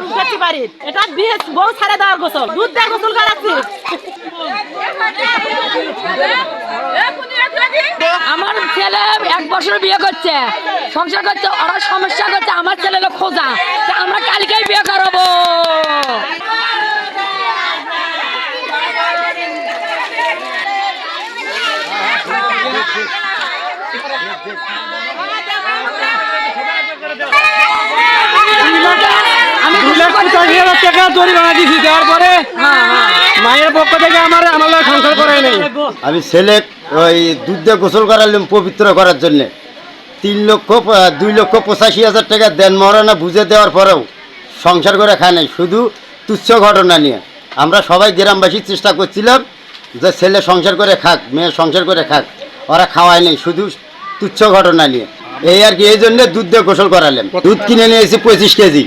উঠেছি বাড়ির। এটা বিয়ে বউ ছাড়া দেওয়ার গোসল, দুধ দিয়ে গোসল করাচ্ছি। আমার ছেলে 1 বছর বিয়ে করছে, সংসার করছে, ওরা সমস্যা করছে, আমার ছেলে লোক খোঁজা, আমরা কালকেই বিয়ে করাবো। আমি 2,85,000 টাকা জরিমানা দিয়েছি, দেওয়ার পরে মায়ের পক্ষ থেকে আমার সংসার করে নেই। আমি ছেলে ওই দুধ দিয়ে গোসল করালাম পবিত্র করার জন্য 2,85,000 টাকা দেন মহারণা বুঝে দেওয়ার পরেও সংসার করে খায় নাই, শুধু তুচ্ছ ঘটনা নিয়ে। আমরা সবাই গ্রামবাসী চেষ্টা করছিলাম যে ছেলে সংসার করে খাক, মেয়ে সংসার করে খাক, ওরা খাওয়ায় নেই, শুধু তুচ্ছ ঘটনা নিয়ে। এই আর কি, এই জন্য দুধ দিয়ে গোসল করালাম। দুধ কিনে নিয়েছি 25 কেজি।